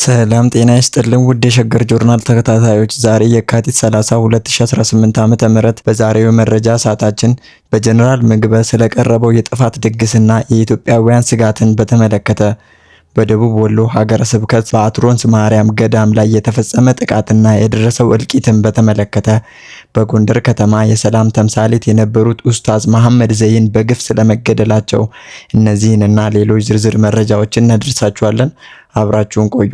ሰላም ጤና ይስጥልን ውድ የሸገር ጆርናል ተከታታዮች፣ ዛሬ የካቲት 30 2018 ዓ.ም በዛሬው መረጃ ሰዓታችን በጀነራል ምግበ ስለቀረበው የጥፋት ድግስና የኢትዮጵያውያን ስጋትን በተመለከተ፣ በደቡብ ወሎ ሀገረ ስብከት በአትሮንስ ማርያም ገዳም ላይ የተፈጸመ ጥቃትና የደረሰው እልቂትን በተመለከተ፣ በጎንደር ከተማ የሰላም ተምሳሌት የነበሩት ኡስታዝ መሐመድ ዘይን በግፍ ስለመገደላቸው፣ እነዚህንና ሌሎች ዝርዝር መረጃዎችን እናደርሳችኋለን። አብራችሁን ቆዩ።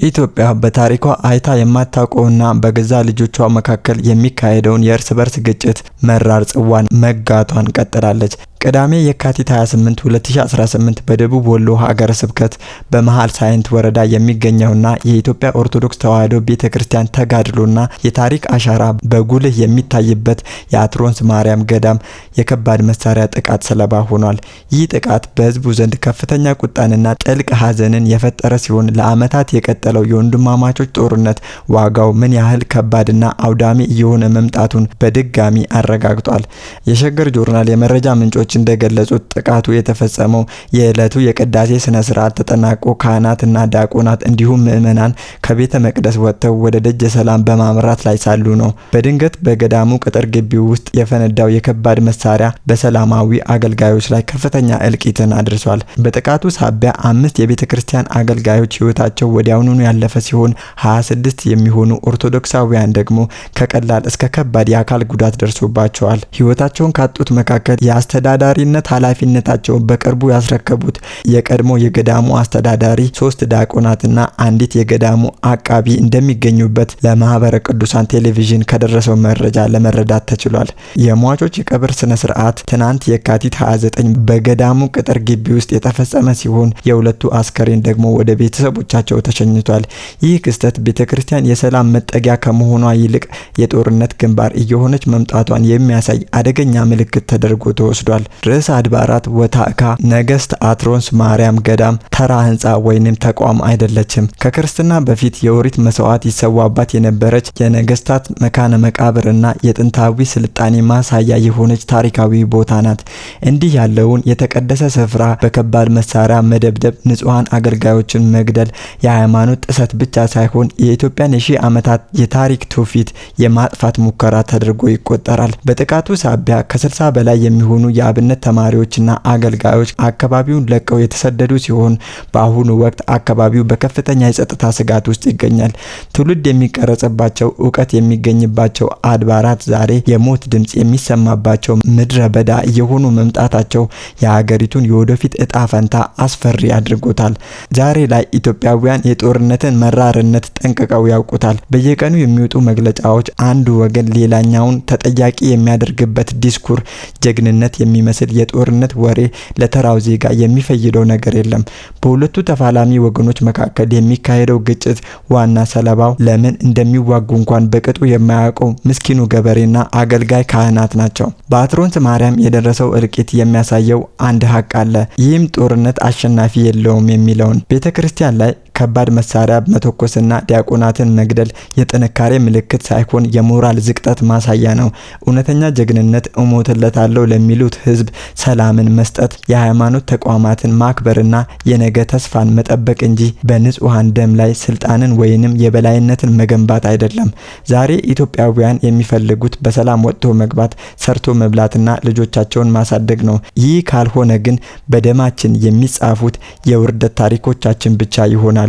ኢትዮጵያ በታሪኳ አይታ የማታውቀውና በገዛ ልጆቿ መካከል የሚካሄደውን የእርስ በርስ ግጭት መራር ጽዋን መጋቷን ቀጥላለች። ቅዳሜ የካቲት 28 2018 በደቡብ ወሎ ሀገረ ስብከት በመሃል ሳይንት ወረዳ የሚገኘውና የኢትዮጵያ ኦርቶዶክስ ተዋሕዶ ቤተክርስቲያን ተጋድሎና የታሪክ አሻራ በጉልህ የሚታይበት የአትሮንስ ማርያም ገዳም የከባድ መሳሪያ ጥቃት ሰለባ ሆኗል። ይህ ጥቃት በሕዝቡ ዘንድ ከፍተኛ ቁጣንና ጥልቅ ሐዘንን የፈጠረ ሲሆን ለዓመታት የቀጠለው የወንድማማቾች ጦርነት ዋጋው ምን ያህል ከባድና አውዳሚ እየሆነ መምጣቱን በድጋሚ አረጋግጧል። የሸገር ጆርናል የመረጃ ምንጮች እንደገለጹት ጥቃቱ የተፈጸመው የዕለቱ የቅዳሴ ስነ ስርዓት ተጠናቆ ካህናትና ዲያቆናት እንዲሁም ምዕመናን ከቤተ መቅደስ ወጥተው ወደ ደጀ ሰላም በማምራት ላይ ሳሉ ነው። በድንገት በገዳሙ ቅጥር ግቢ ውስጥ የፈነዳው የከባድ መሳሪያ በሰላማዊ አገልጋዮች ላይ ከፍተኛ እልቂትን አድርሷል። በጥቃቱ ሳቢያ 5 የቤተ ክርስቲያን አገልጋዮች ሕይወታቸው ወዲያውኑ ያለፈ ሲሆን 26 የሚሆኑ ኦርቶዶክሳውያን ደግሞ ከቀላል እስከ ከባድ የአካል ጉዳት ደርሶባቸዋል። ሕይወታቸውን ካጡት መካከል የአስተዳዳሪነት ኃላፊነታቸውን በቅርቡ ያስረከቡት የቀድሞ የገዳሙ አስተዳዳሪ፣ 3 ዲያቆናትና አንዲት የገዳሙ አቃቢ እንደሚገኙበት ለማህበረ ቅዱሳን ቴሌቪዥን ከደረሰው መረጃ ለመረዳት ተችሏል። የሟቾች የቀብር ስነ ስርዓት ትናንት የካቲት 29 በገዳሙ ቅጥር ግቢ ውስጥ የተፈጸመ ሲሆን የሁለቱ አስከሬን ደግሞ ወደ ቤተሰቦቻቸው ተሸኝቷል። ይህ ክስተት ቤተክርስቲያን የሰላም መጠጊያ ከመሆኗ ይልቅ የጦርነት ግንባር እየሆነች መምጣቷን የሚያሳይ አደገኛ ምልክት ተደርጎ ተወስዷል። ርዕሰ አድባራት ወታዕካ ነገስት አትሮንስ ማርያም ገዳም ተራ ህንፃ ወይንም ተቋም አይደለችም። ከክርስትና በፊት የኦሪት መስዋዕት ይሰዋባት የነበረች የነገስታት መካነ መቃብርና የጥንታዊ ስልጣኔ ማሳያ የሆነች ታሪካዊ ቦታ ናት። እንዲህ ያለውን የተቀደሰ ስፍራ በከባድ መሳሪያ መደብደብ፣ ንጹሃን አገልጋዮችን መግደል የሃይማኖት ጥሰት ብቻ ሳይሆን የኢትዮጵያን የሺህ ዓመታት የታሪክ ትውፊት የማጥፋት ሙከራ ተደርጎ ይቆጠራል። በጥቃቱ ሳቢያ ከ60 በላይ የሚሆኑ የአብነት ተማሪዎችና አገልጋዮች አካባቢውን ለቀው የተሰደዱ ሲሆን በአሁኑ ወቅት አካባቢው በከፍተኛ የጸጥታ ስጋት ውስጥ ይገኛል። ትውልድ የሚቀረጽባቸው፣ ዕውቀት የሚገኝባቸው አድባራት ዛሬ የሞት ድምጽ የሚሰማባቸው ምድረ በዳ እየሆኑ መምጣታቸው የሀገሪቱን የወደፊት እጣ ፈንታ አስፈሪ አድርጎታል። ዛሬ ላይ ኢትዮጵያውያን የጦርነትን መራርነት ጠንቅቀው ያውቁታል። በየቀኑ የሚወጡ መግለጫዎች አንዱ ወገን ሌላኛውን ተጠያቂ የሚያደርግበት ዲስኩር፣ ጀግንነት የሚመስል የጦርነት ወሬ ለተራው ዜጋ የሚፈይደው ነገር የለም። በሁለቱ ተፋላሚ ወገኖች መካከል የሚካሄደው ግጭት ዋና ሰለባው ለምን እንደሚዋጉ እንኳን በቅጡ የማያውቀው ምስኪኑ ገበሬና አገልጋይ ካህናት ናቸው። በአትሮንስ ማርያም የደረሰው እልቂት የሚያሳየው አንድ ሀቅ አለ። ይህም ጦርነት አሸናፊ የለውም የሚለውን። ቤተክርስቲያን ላይ ከባድ መሳሪያ መተኮስና ዲያቆናትን መግደል የጥንካሬ ምልክት ሳይሆን የሞራል ዝቅጠት ማሳያ ነው። እውነተኛ ጀግንነት እሞትለታለሁ ለሚሉት ህዝብ ሰላምን መስጠት፣ የሃይማኖት ተቋማትን ማክበርና የነገ ተስፋን መጠበቅ እንጂ በንጹሃን ደም ላይ ስልጣንን ወይንም የበላይነትን መገንባት አይደለም። ዛሬ ኢትዮጵያውያን የሚፈልጉት በሰላም ወጥቶ መግባት፣ ሰርቶ መብላትና ልጆቻቸውን ማሳደግ ነው። ይህ ካልሆነ ግን በደማችን የሚጻፉት የውርደት ታሪኮቻችን ብቻ ይሆናል።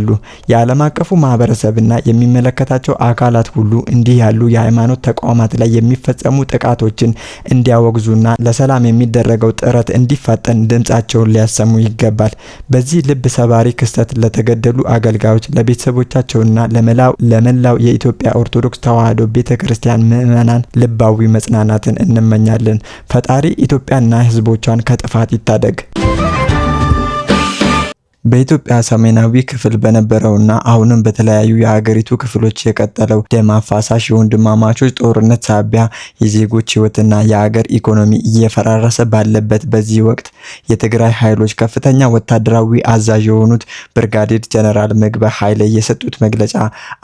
የዓለም አቀፉ ማህበረሰብና የሚመለከታቸው አካላት ሁሉ እንዲህ ያሉ የሃይማኖት ተቋማት ላይ የሚፈጸሙ ጥቃቶችን እንዲያወግዙና ለሰላም የሚደረገው ጥረት እንዲፋጠን ድምጻቸውን ሊያሰሙ ይገባል። በዚህ ልብ ሰባሪ ክስተት ለተገደሉ አገልጋዮች፣ ለቤተሰቦቻቸውና ለመላው የኢትዮጵያ ኦርቶዶክስ ተዋሕዶ ቤተክርስቲያን ምዕመናን ልባዊ መጽናናትን እንመኛለን። ፈጣሪ ኢትዮጵያና ህዝቦቿን ከጥፋት ይታደግ። በኢትዮጵያ ሰሜናዊ ክፍል በነበረውና አሁንም በተለያዩ የሀገሪቱ ክፍሎች የቀጠለው ደም አፋሳሽ የወንድማማቾች ጦርነት ሳቢያ የዜጎች ህይወትና የሀገር ኢኮኖሚ እየፈራረሰ ባለበት በዚህ ወቅት የትግራይ ኃይሎች ከፍተኛ ወታደራዊ አዛዥ የሆኑት ብርጋዴር ጀነራል ምግበ ኃይለ የሰጡት መግለጫ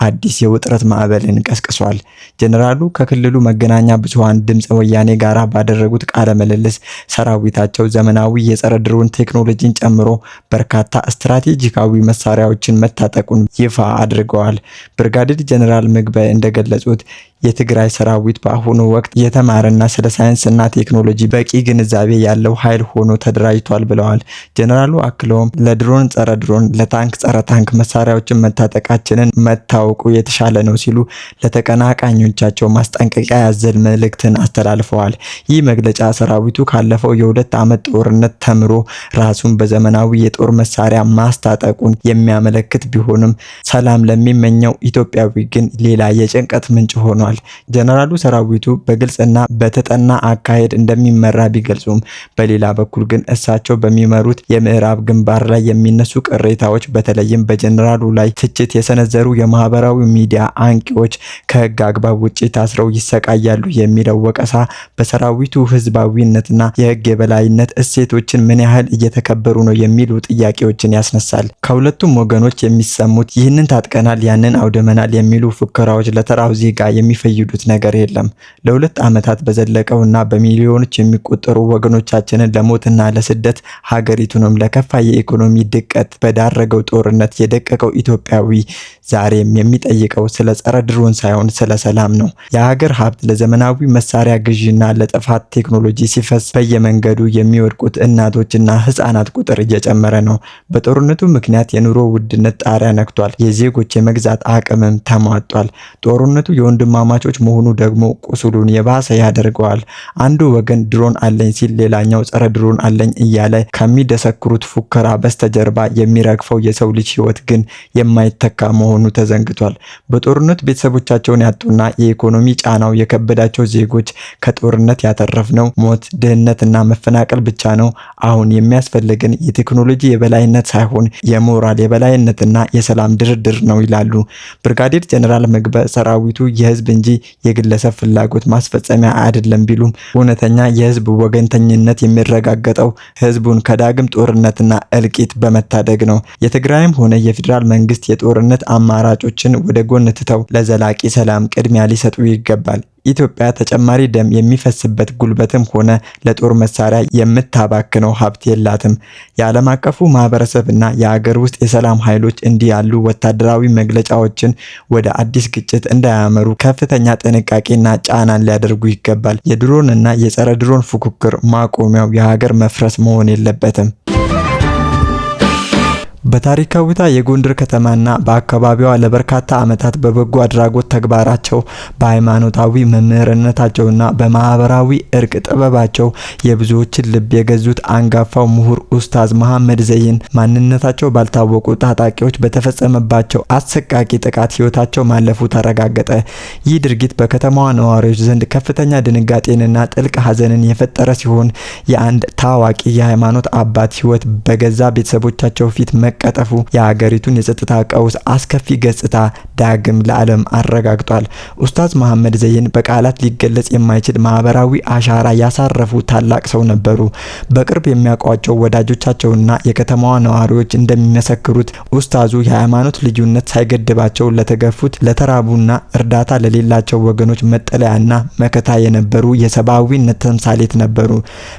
አዲስ የውጥረት ማዕበልን ቀስቅሷል። ጀነራሉ ከክልሉ መገናኛ ብዙሃን ድምጽ ወያኔ ጋራ ባደረጉት ቃለ ምልልስ ሰራዊታቸው ዘመናዊ የጸረ ድሮን ቴክኖሎጂን ጨምሮ በርካታ ስትራቴጂካዊ መሳሪያዎችን መታጠቁን ይፋ አድርገዋል። ብርጋዴር ጀነራል ምግበይ እንደገለጹት የትግራይ ሰራዊት በአሁኑ ወቅት የተማረና ስለ ሳይንስና ቴክኖሎጂ በቂ ግንዛቤ ያለው ኃይል ሆኖ ተደራጅቷል ብለዋል። ጀነራሉ አክለውም ለድሮን፣ ጸረ ድሮን፣ ለታንክ፣ ጸረ ታንክ መሳሪያዎችን መታጠቃችንን መታወቁ የተሻለ ነው ሲሉ ለተቀናቃኞቻቸው ማስጠንቀቂያ ያዘለ መልእክትን አስተላልፈዋል። ይህ መግለጫ ሰራዊቱ ካለፈው የ2 ዓመት ጦርነት ተምሮ ራሱን በዘመናዊ የጦር መሳሪያ ማስታጠቁን የሚያመለክት ቢሆንም ሰላም ለሚመኘው ኢትዮጵያዊ ግን ሌላ የጭንቀት ምንጭ ሆኗል። ጀነራሉ ሰራዊቱ በግልጽና በተጠና አካሄድ እንደሚመራ ቢገልጹም በሌላ በኩል ግን እሳቸው በሚመሩት የምዕራብ ግንባር ላይ የሚነሱ ቅሬታዎች በተለይም በጀነራሉ ላይ ትችት የሰነዘሩ የማህበራዊ ሚዲያ አንቂዎች ከህግ አግባብ ውጪ ታስረው ይሰቃያሉ የሚለው ወቀሳ በሰራዊቱ ህዝባዊነትና የህግ የበላይነት እሴቶችን ምን ያህል እየተከበሩ ነው የሚሉ ጥያቄዎችን ያስነሳል። ከሁለቱም ወገኖች የሚሰሙት ይህንን ታጥቀናል፣ ያንን አውድመናል የሚሉ ፉከራዎች ለተራው ዜጋ የሚፈይዱት ነገር የለም። ለ2 ዓመታት በዘለቀውና በሚሊዮኖች የሚቆጠሩ ወገኖቻችንን ለሞትና ለስደት ሀገሪቱንም ለከፋ የኢኮኖሚ ድቀት በዳረገው ጦርነት የደቀቀው ኢትዮጵያዊ ዛሬም የሚጠይቀው ስለ ጸረ ድሮን ሳይሆን ስለ ሰላም ነው። የሀገር ሀብት ለዘመናዊ መሳሪያ ግዢና ለጥፋት ቴክኖሎጂ ሲፈስ በየመንገዱ የሚወድቁት እናቶችና ህፃናት ቁጥር እየጨመረ ነው። በጦርነቱ ምክንያት የኑሮ ውድነት ጣሪያ ነክቷል። የዜጎች የመግዛት አቅምም ተሟጧል። ጦርነቱ የወንድማማቾች መሆኑ ደግሞ ቁስሉን የባሰ ያደርገዋል። አንዱ ወገን ድሮን አለኝ ሲል ሌላኛው ጸረ ድሮን አለኝ እያለ ከሚደሰክሩት ፉከራ በስተጀርባ የሚረግፈው የሰው ልጅ ህይወት ግን የማይተካ መሆኑ ተዘንግቷል። በጦርነት ቤተሰቦቻቸውን ያጡና የኢኮኖሚ ጫናው የከበዳቸው ዜጎች ከጦርነት ያተረፍነው ሞት፣ ድህነትና መፈናቀል ብቻ ነው። አሁን የሚያስፈልገን የቴክኖሎጂ የበላይነት ሳይሆን የሞራል የበላይነትና የሰላም ድርድር ነው ይላሉ ብርጋዴር ጀነራል ምግበይ። ሰራዊቱ የህዝብ እንጂ የግለሰብ ፍላጎት ማስፈጸሚያ አይደለም ቢሉም እውነተኛ የህዝብ ወገንተኝነት የሚረጋገጠው ህዝቡን ከዳግም ጦርነትና እልቂት በመታደግ ነው። የትግራይም ሆነ የፌዴራል መንግስት የጦርነት አማራጮችን ወደ ጎን ትተው ለዘላቂ ሰላም ቅድሚያ ሊሰጡ ይገባል። ኢትዮጵያ ተጨማሪ ደም የሚፈስበት ጉልበትም ሆነ ለጦር መሳሪያ የምታባክነው ሀብት የላትም። የዓለም አቀፉ ማህበረሰብና የሀገር ውስጥ የሰላም ኃይሎች እንዲህ ያሉ ወታደራዊ መግለጫዎችን ወደ አዲስ ግጭት እንዳያመሩ ከፍተኛ ጥንቃቄና ጫናን ሊያደርጉ ይገባል። የድሮንና የጸረ ድሮን ፉክክር ማቆሚያው የሀገር መፍረስ መሆን የለበትም። በታሪካዊቷ የጎንደር ከተማና በአካባቢዋ ለበርካታ ዓመታት በበጎ አድራጎት ተግባራቸው በሃይማኖታዊ መምህርነታቸውና በማህበራዊ እርቅ ጥበባቸው የብዙዎችን ልብ የገዙት አንጋፋው ምሁር ኡስታዝ መሐመድ ዘይን ማንነታቸው ባልታወቁ ታጣቂዎች በተፈጸመባቸው አሰቃቂ ጥቃት ህይወታቸው ማለፉ ተረጋገጠ። ይህ ድርጊት በከተማዋ ነዋሪዎች ዘንድ ከፍተኛ ድንጋጤንና ጥልቅ ሐዘንን የፈጠረ ሲሆን የአንድ ታዋቂ የሃይማኖት አባት ህይወት በገዛ ቤተሰቦቻቸው ፊት መቀጠፉ የሀገሪቱን የጸጥታ ቀውስ አስከፊ ገጽታ ዳግም ለዓለም አረጋግጧል። ኡስታዝ መሐመድ ዘይን በቃላት ሊገለጽ የማይችል ማህበራዊ አሻራ ያሳረፉ ታላቅ ሰው ነበሩ። በቅርብ የሚያውቋቸው ወዳጆቻቸውና የከተማዋ ነዋሪዎች እንደሚመሰክሩት ኡስታዙ የሃይማኖት ልዩነት ሳይገድባቸው ለተገፉት፣ ለተራቡና እርዳታ ለሌላቸው ወገኖች መጠለያና መከታ የነበሩ የሰብአዊነት ተምሳሌት ነበሩ።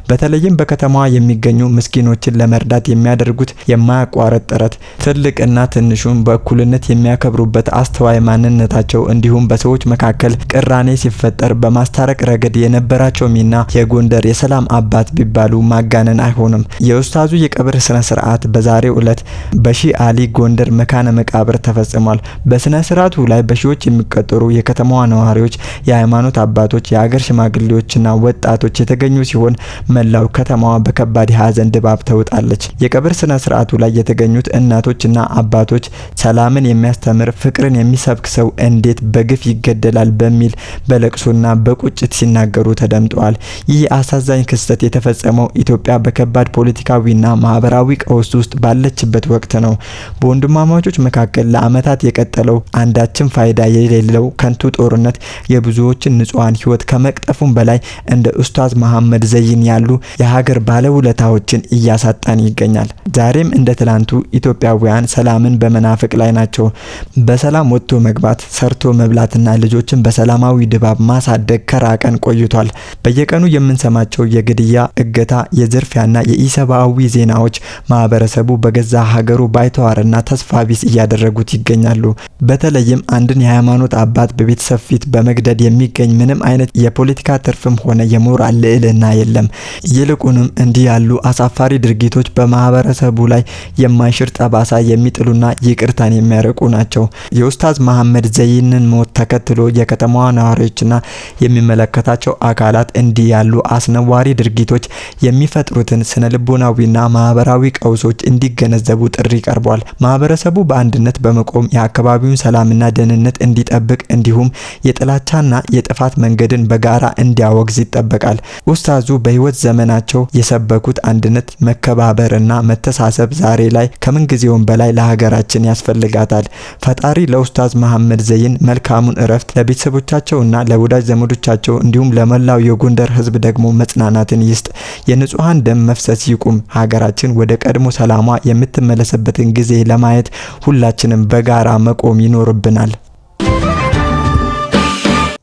በተለይም በከተማዋ የሚገኙ ምስኪኖችን ለመርዳት የሚያደርጉት የማያቋርጥ ጥረት ትልቅና ትንሹን በእኩልነት የሚያከብሩበት አስተዋይ ማንነታቸው እንዲሁም በሰዎች መካከል ቅራኔ ሲፈጠር በማስታረቅ ረገድ የነበራቸው ሚና የጎንደር የሰላም አባት ቢባሉ ማጋነን አይሆንም። የኡስታዙ የቀብር ስነ ስርዓት በዛሬው ዕለት በሺ አሊ ጎንደር መካነ መቃብር ተፈጽሟል። በስነ ስርዓቱ ላይ በሺዎች የሚቆጠሩ የከተማዋ ነዋሪዎች፣ የሃይማኖት አባቶች፣ የሀገር ሽማግሌዎችና ወጣቶች የተገኙ ሲሆን መላው ከተማዋ በከባድ ሐዘን ድባብ ተውጣለች። የቀብር ስነ ስርዓቱ ላይ የተገኙት እናቶችና አባቶች ሰላምን የሚያስተምር ፍቅርን የሚሰብክ ሰው እንዴት በግፍ ይገደላል በሚል በለቅሶና በቁጭት ሲናገሩ ተደምጠዋል። ይህ አሳዛኝ ክስተት የተፈጸመው ኢትዮጵያ በከባድ ፖለቲካዊና ማህበራዊ ቀውስ ውስጥ ባለችበት ወቅት ነው። በወንድማማቾች መካከል ለዓመታት የቀጠለው አንዳችም ፋይዳ የሌለው ከንቱ ጦርነት የብዙዎችን ንጹሃን ህይወት ከመቅጠፉም በላይ እንደ ኡስታዝ መሐመድ ዘይን ያሉ የሀገር ባለውለታዎችን እያሳጣን ይገኛል። ዛሬም እንደ ትላንቱ ኢትዮጵያውያን ሰላምን በመናፈቅ ላይ ናቸው። በሰላም ወጥቶ መግባት፣ ሰርቶ መብላትና ልጆችን በሰላማዊ ድባብ ማሳደግ ከራቀን ቆይቷል። በየቀኑ የምንሰማቸው የግድያ፣ እገታ፣ የዝርፊያና የኢሰብአዊ ዜናዎች ማህበረሰቡ በገዛ ሀገሩ ባይተዋርና ተስፋ ቢስ እያደረጉት ይገኛሉ። በተለይም አንድን የሃይማኖት አባት በቤተሰብ ፊት በመግደል የሚገኝ ምንም አይነት የፖለቲካ ትርፍም ሆነ የሞራል ልዕልና የለም። ይልቁንም እንዲህ ያሉ አሳፋሪ ድርጊቶች በማህበረሰቡ ላይ የማይሽር ጠባሳ የሚጥሉና ይቅርታን የሚያርቁ ናቸው። የኡስታዝ መሐመድ ዘይንን ሞት ተከትሎ የከተማዋ ነዋሪዎችና የሚመለከታቸው አካላት እንዲህ ያሉ አስነዋሪ ድርጊቶች የሚፈጥሩትን ስነ ልቦናዊና ማህበራዊ ቀውሶች እንዲገነዘቡ ጥሪ ቀርቧል። ማህበረሰቡ በአንድነት በመቆም የአካባቢውን ሰላምና ደህንነት እንዲጠብቅ እንዲሁም የጥላቻና የጥፋት መንገድን በጋራ እንዲያወግዝ ይጠበቃል። ኡስታዙ በህይወት ዘመናቸው የሰበኩት አንድነት፣ መከባበርና መተሳሰብ ዛሬ ላይ ከምንጊዜውም በላይ ለሀገራችን ያስፈልጋታል። ፈጣሪ ለኡስታዝ መሐመድ ዘይን መልካሙን እረፍት፣ ለቤተሰቦቻቸውና ለወዳጅ ዘመዶቻቸው እንዲሁም ለመላው የጎንደር ህዝብ ደግሞ መጽናናትን ይስጥ። የንጹሃን ደም መፍሰስ ይቁም። ሀገራችን ወደ ቀድሞ ሰላሟ የምትመለስበትን ጊዜ ለማየት ሁላችንም በጋራ መቆም ይኖርብናል።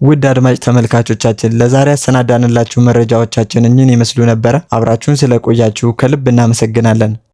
ውድ አድማጭ ተመልካቾቻችን ለዛሬ ያሰናዳንላችሁ መረጃዎቻችን እኚህን ይመስሉ ነበር። አብራችሁን ስለቆያችሁ ከልብ እናመሰግናለን።